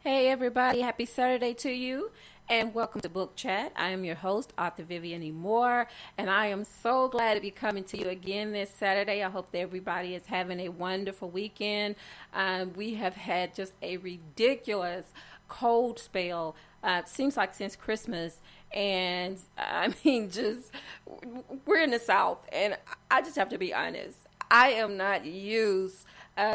Hey everybody, happy Saturday to you and welcome to Book Chat. I am your host, author Vivian E. Moore, and I am so glad to be coming to you again this Saturday. I hope that everybody is having a wonderful weekend. We have had just a ridiculous cold spell, seems like since Christmas, and I mean, just we're in the South, and I just have to be honest. I am not used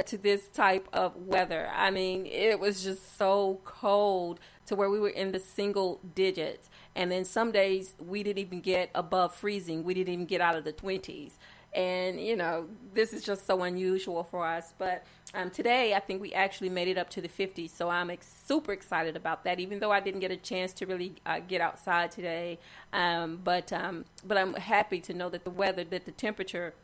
to this type of weather. I mean, it was just so cold to where we were in the single digits. And then some days we didn't even get above freezing. We didn't even get out of the 20s. And, this is just so unusual for us. But today, I think we actually made it up to the 50s. So I'm super excited about that, even though I didn't get a chance to really get outside today. But I'm happy to know that the temperature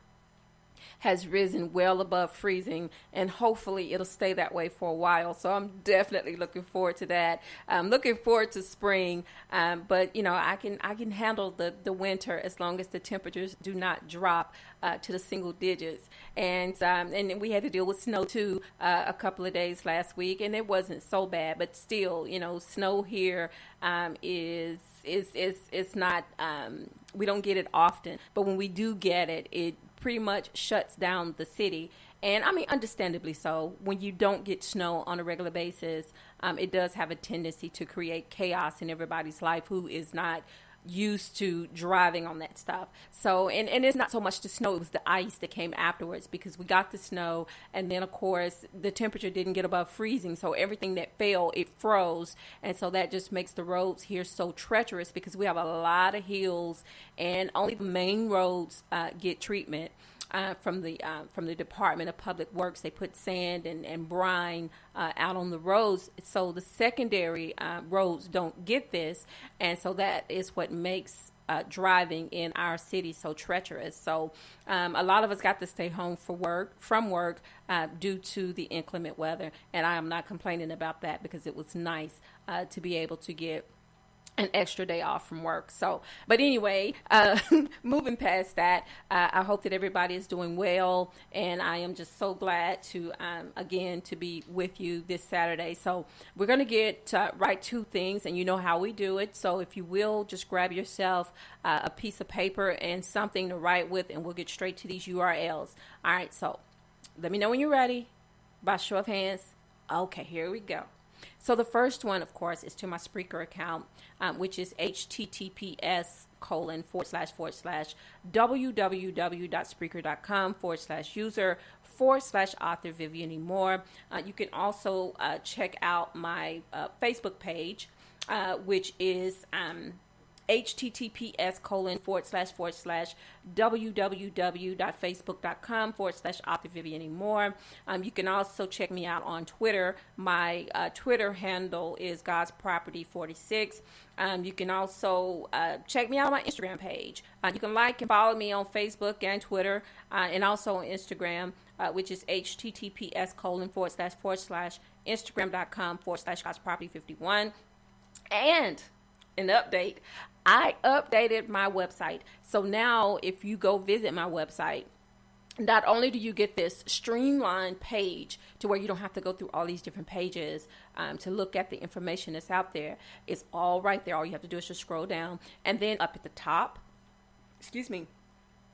has risen well above freezing, and hopefully it'll stay that way for a while. So I'm definitely looking forward to that. I'm looking forward to spring, but I can handle the winter as long as the temperatures do not drop to the single digits. And we had to deal with snow too a couple of days last week, and it wasn't so bad, but still, snow here is not. We don't get it often, but when we do get it, it pretty much shuts down the city. And I mean, understandably so. When you don't get snow on a regular basis, it does have a tendency to create chaos in everybody's life who is not used to driving on that stuff. So, and it's not so much the snow, it was the ice that came afterwards, because we got the snow, and then of course the temperature didn't get above freezing, so everything that fell, it froze. And so that just makes the roads here so treacherous, because we have a lot of hills and only the main roads get treatment. From the Department of Public Works. They put sand and brine out on the roads, so the secondary roads don't get this, and so that is what makes driving in our city so treacherous. So a lot of us got to stay home from work due to the inclement weather, and I am not complaining about that, because it was nice to be able to get an extra day off from work. So, but anyway, moving past that, I hope that everybody is doing well, and I am just so glad to again to be with you this Saturday. So we're going to get right to things, and you know how we do it. So if you will, just grab yourself a piece of paper and something to write with, and we'll get straight to these URLs. All right, so let me know when you're ready by show of hands. Okay, here we go. So the first one, of course, is to my Spreaker account, which is https://www.spreaker.com/user/author Vivian E. Moore. You can also check out my Facebook page, which is https://www.facebook.com/author Vivian E. Moore. You can also check me out on Twitter. My Twitter handle is God's Property 46. You can also check me out on my Instagram page. You can like and follow me on Facebook and Twitter, and also on Instagram, which is https://instagram.com/God's Property 51. And an update. I updated my website. So now if you go visit my website, not only do you get this streamlined page to where you don't have to go through all these different pages to look at the information that's out there. It's all right there. All you have to do is just scroll down. And then up at the top,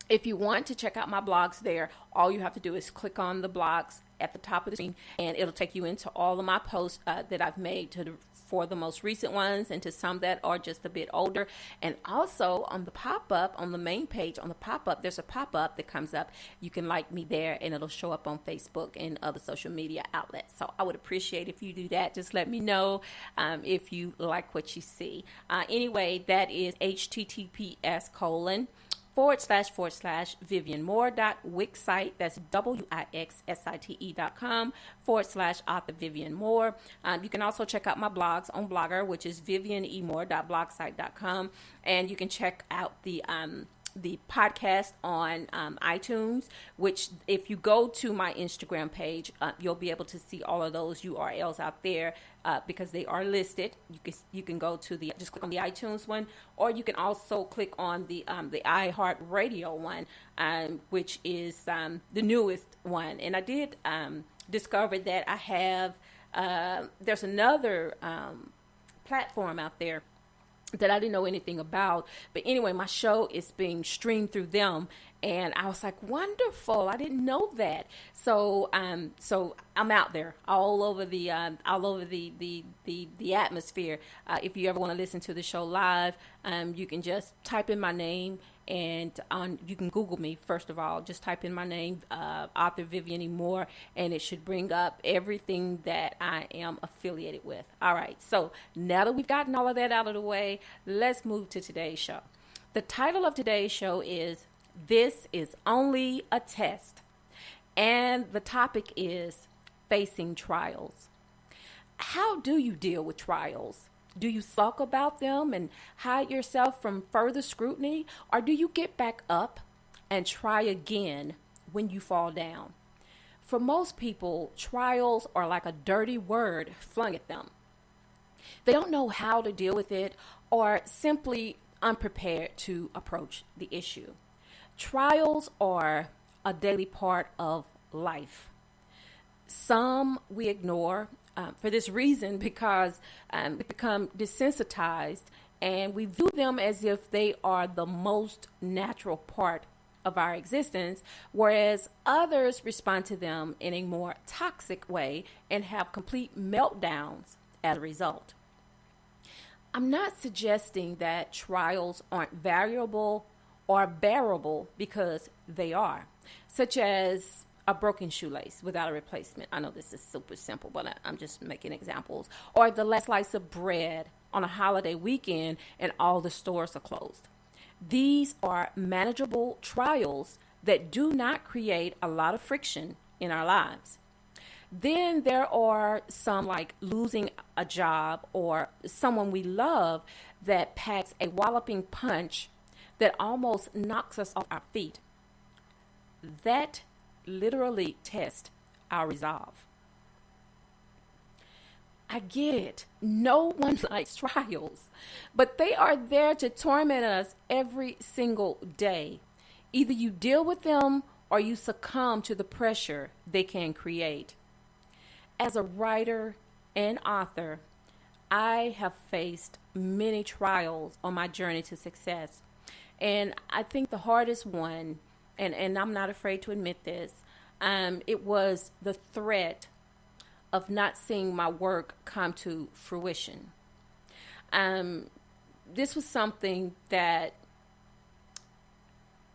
if you want to check out my blogs there, all you have to do is click on the blogs at the top of the screen, and it'll take you into all of my posts that I've made for the most recent ones, and to some that are just a bit older. And also on the pop-up, on the main page, on the pop-up, there's a pop-up that comes up. You can like me there, and it'll show up on Facebook and other social media outlets. So I would appreciate if you do that. Just let me know if you like what you see. Anyway, that is https://vivianmoore.wixsite, that's wixsite.com/author Vivian Moore. You can also check out my blogs on Blogger, which is vivianemoore.blogsite.com, and you can check out the podcast on iTunes, which if you go to my Instagram page, you'll be able to see all of those URLs out there because they are listed. You can go to just click on the iTunes one, or you can also click on the iHeartRadio one, which is the newest one. And I did discover that I have there's another platform out there that I didn't know anything about. But anyway, my show is being streamed through them. And I was like, wonderful! I didn't know that. So I'm out there all over the atmosphere. If you ever want to listen to the show live, you can just type in my name, and you can Google me. First of all, just type in my name, author Vivian E. Moore, and it should bring up everything that I am affiliated with. All right. So now that we've gotten all of that out of the way, let's move to today's show. The title of today's show is "This is Only a Test," and the topic is facing trials. How do you deal with trials? Do you sulk about them and hide yourself from further scrutiny, or do you get back up and try again when you fall down? For most people, trials are like a dirty word flung at them. They don't know how to deal with it, or simply unprepared to approach the issue. Trials are a daily part of life. Some we ignore for this reason, because we become desensitized and we view them as if they are the most natural part of our existence, whereas others respond to them in a more toxic way and have complete meltdowns as a result. I'm not suggesting that trials aren't variable or bearable, because they are, such as a broken shoelace without a replacement. I know this is super simple, but I'm just making examples. Or the last slice of bread on a holiday weekend and all the stores are closed. These are manageable trials that do not create a lot of friction in our lives. Then there are some, like losing a job or someone we love, that packs a walloping punch that almost knocks us off our feet. That literally tests our resolve. I get it. No one likes trials, but they are there to torment us every single day. Either you deal with them or you succumb to the pressure they can create. As a writer and author, I have faced many trials on my journey to success. And I think the hardest one, and I'm not afraid to admit this, it was the threat of not seeing my work come to fruition. This was something that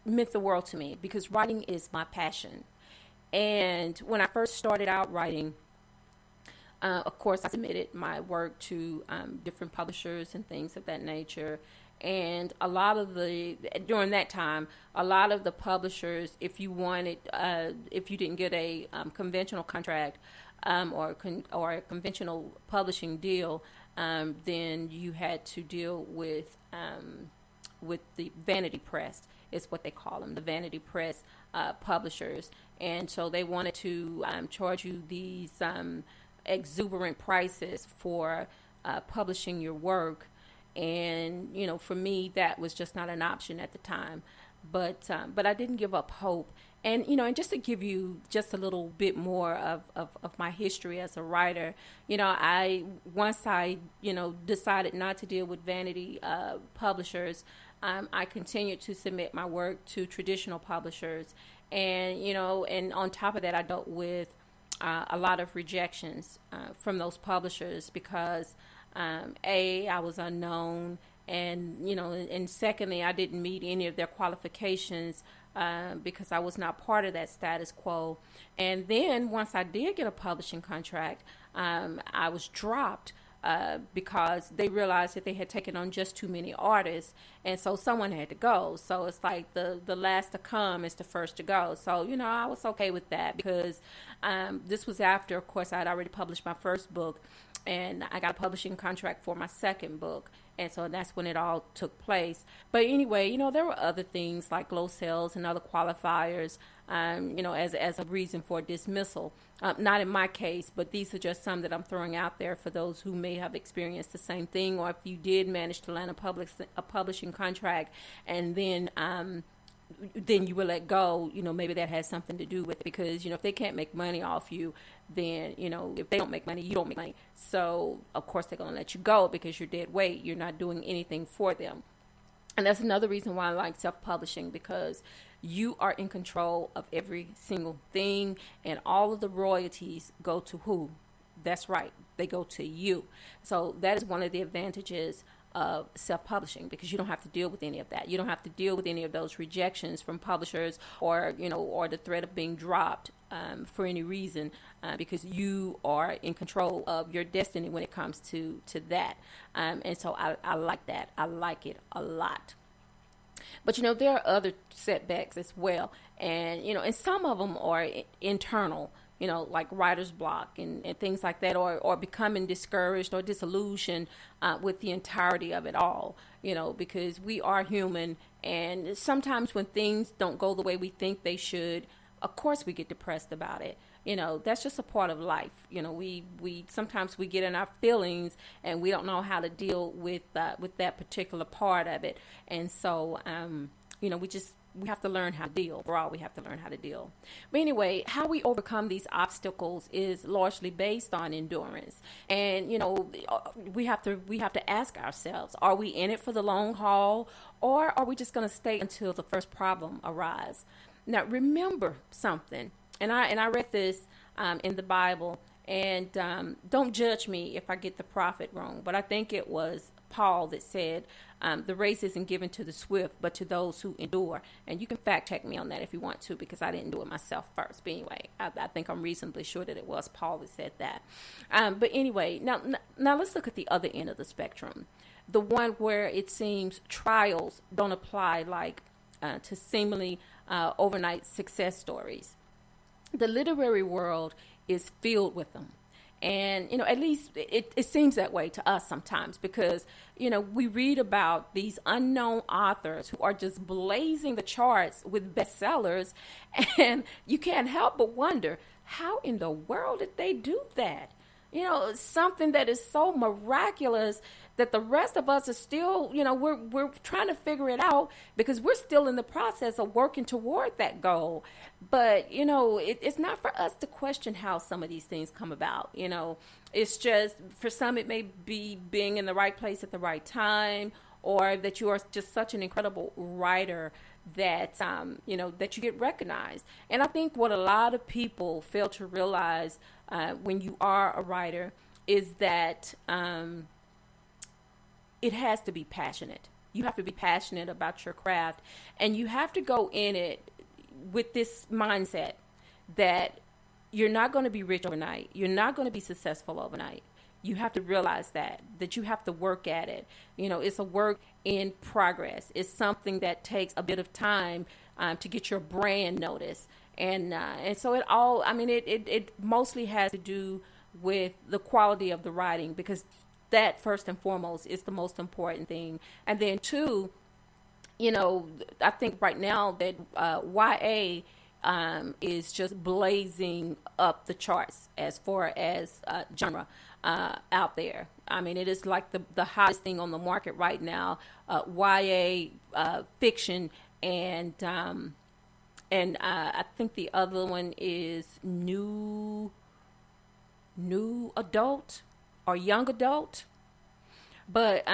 meant the world to me, because writing is my passion. And when I first started out writing, of course, I submitted my work to different publishers and things of that nature. And during that time, a lot of the publishers, if you didn't get a conventional contract or a conventional publishing deal, then you had to deal with the vanity press, is what they call them, the vanity press publishers. And so they wanted to charge you these exuberant prices for publishing your work. And, for me, that was just not an option at the time. But I didn't give up hope. And, and just to give you just a little bit more of my history as a writer, once I decided not to deal with vanity publishers, I continued to submit my work to traditional publishers. And, and on top of that, I dealt with a lot of rejections from those publishers, because I was unknown, and secondly, I didn't meet any of their qualifications because I was not part of that status quo. And then once I did get a publishing contract, I was dropped because they realized that they had taken on just too many artists, and so someone had to go. So it's like the last to come is the first to go. So, I was okay with that, because this was after, of course, I had already published my first book, and I got a publishing contract for my second book. And so that's when it all took place. But anyway, there were other things like low sales and other qualifiers, as a reason for dismissal. Not in my case, but these are just some that I'm throwing out there for those who may have experienced the same thing, or if you did manage to land a publishing contract and then then you will let go. Maybe that has something to do with it, because if they can't make money off you, then if they don't make money, you don't make money. So of course they're going to let you go, because you're dead weight. You're not doing anything for them. And that's another reason why I like self-publishing, because you are in control of every single thing, and all of the royalties go to who? That's right, they go to you. So that is one of the advantages of self-publishing, because you don't have to deal with any of that. You don't have to deal with any of those rejections from publishers, or or the threat of being dropped for any reason, because you are in control of your destiny when it comes to that. And so I like that. I like it a lot. But there are other setbacks as well, and some of them are internal, like writer's block and things like that, or becoming discouraged or disillusioned with the entirety of it all, because we are human, and sometimes when things don't go the way we think they should, of course we get depressed about it. That's just a part of life. We sometimes we get in our feelings, and we don't know how to deal with that particular part of it. And so, we have to learn how to deal. Overall, we have to learn how to deal. But anyway, how we overcome these obstacles is largely based on endurance. And, we have to ask ourselves, are we in it for the long haul, or are we just going to stay until the first problem arises? Now, remember something. And I read this in the Bible, and don't judge me if I get the prophet wrong, but I think it was Paul that said, the race isn't given to the swift, but to those who endure. And you can fact check me on that if you want to, because I didn't do it myself first. But anyway, I think I'm reasonably sure that it was Paul that said that. But anyway, now let's look at the other end of the spectrum, the one where it seems trials don't apply like to seemingly overnight success stories. The literary world is filled with them. And, at least it seems that way to us sometimes, because, we read about these unknown authors who are just blazing the charts with bestsellers, and you can't help but wonder, how in the world did they do that? Something that is so miraculous that the rest of us are still, we're trying to figure it out, because we're still in the process of working toward that goal. But, it's not for us to question how some of these things come about. It's just, for some, it may be being in the right place at the right time, or that you are just such an incredible writer that, that you get recognized. And I think what a lot of people fail to realize when you are a writer is that it has to be passionate. You have to be passionate about your craft, and you have to go in it with this mindset that you're not going to be rich overnight. You're not going to be successful overnight. You have to realize that you have to work at it. It's a work in progress. It's something that takes a bit of time to get your brand noticed. And so it mostly has to do with the quality of the writing, because that first and foremost is the most important thing. And then two, I think right now that YA is just blazing up the charts as far as genre out there. I mean, it is like the hottest thing on the market right now, YA fiction, and I think the other one is new adult or young adult, but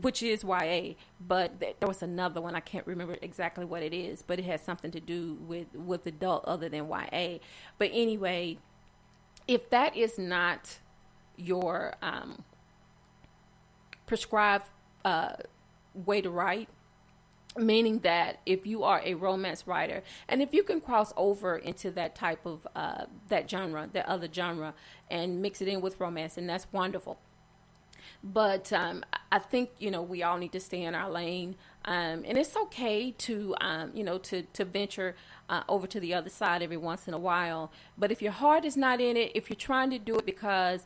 which is YA. But there was another one, I can't remember exactly what it is, but it has something to do with adult other than YA. But anyway, if that is not your prescribed way to write, meaning that if you are a romance writer, and if you can cross over into that type of that other genre, and mix it in with romance, and that's wonderful. But I think we all need to stay in our lane, and it's okay to to venture over to the other side every once in a while. But if your heart is not in it, if you're trying to do it because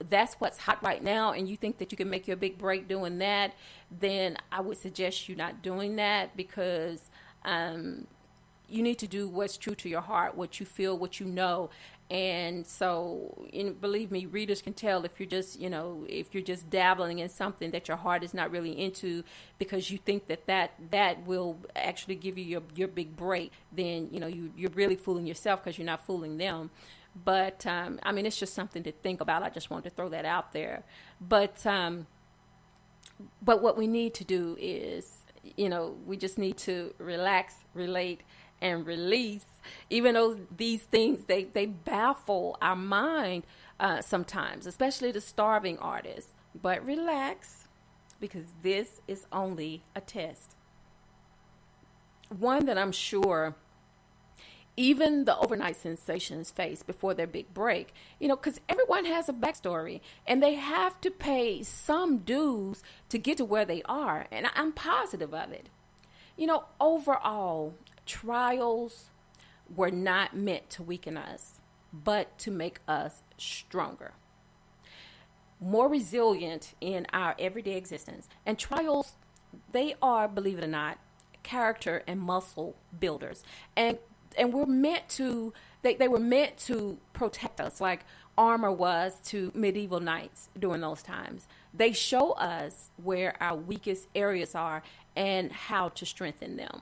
that's what's hot right now, and you think that you can make your big break doing that, then I would suggest you not doing that, because you need to do what's true to your heart, what you feel, what you know. And so, believe me, readers can tell if you're just, if you're just dabbling in something that your heart is not really into, because you think that will actually give you your big break. Then you're really fooling yourself, because you're not fooling them. But I mean, it's just something to think about. I just wanted to throw that out there. But what we need to do is, we just need to relax, relate, and release. Even though these things, they baffle our mind sometimes, especially the starving artists. But relax, because this is only a test. One that I'm sure even the overnight sensations face before their big break, because everyone has a backstory and they have to pay some dues to get to where they are. And I'm positive of it. Overall, trials were not meant to weaken us, but to make us stronger, more resilient in our everyday existence. And trials, they are, believe it or not, character and muscle builders. And we're meant to, they were meant to protect us, like armor was to medieval knights during those times. They show us where our weakest areas are and how to strengthen them.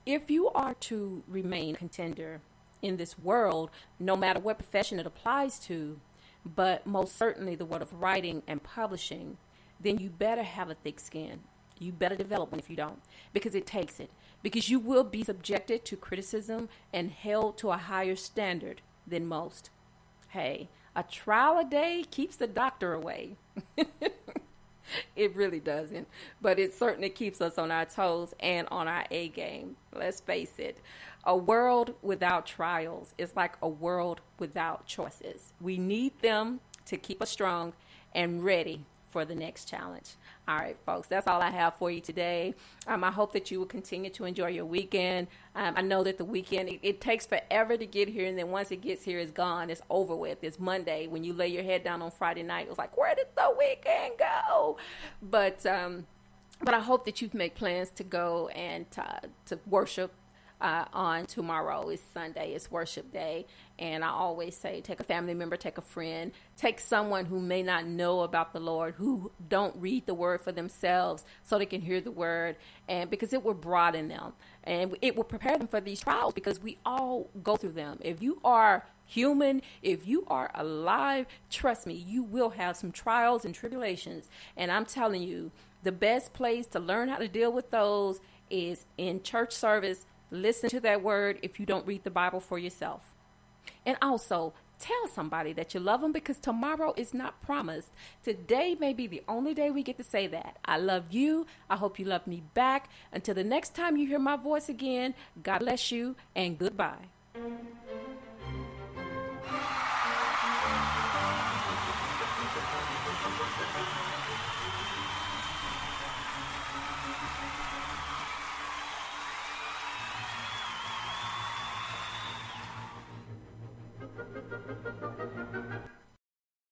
If you are to remain a contender in this world, no matter what profession it applies to, but most certainly the world of writing and publishing, then you better have a thick skin. You better develop one if you don't, because it takes it. Because you will be subjected to criticism and held to a higher standard than most. Hey, a trial a day keeps the doctor away. It really doesn't. But it certainly keeps us on our toes and on our A game. Let's face it. A world without trials is like a world without choices. We need them to keep us strong and ready for the next challenge. All right, folks, that's all I have for you today. I hope that you will continue to enjoy your weekend. I know that the weekend, it takes forever to get here, and then once it gets here, it's gone. It's over with. It's Monday. When you lay your head down on Friday night, it was like, where did the weekend go? But I hope that you've made plans to go and to worship on tomorrow. Is Sunday. It's worship day. And I always say, take a family member, take a friend, take someone who may not know about the Lord, who don't read the word for themselves, so they can hear the word, and because it will broaden them and it will prepare them for these trials, because we all go through them. If you are human, if you are alive, trust me, you will have some trials and tribulations. And I'm telling you, the best place to learn how to deal with those is in church service. Listen to that word if you don't read the Bible for yourself. And also, tell somebody that you love them, because tomorrow is not promised. Today may be the only day we get to say that. I love you. I hope you love me back. Until the next time you hear my voice again, God bless you and goodbye.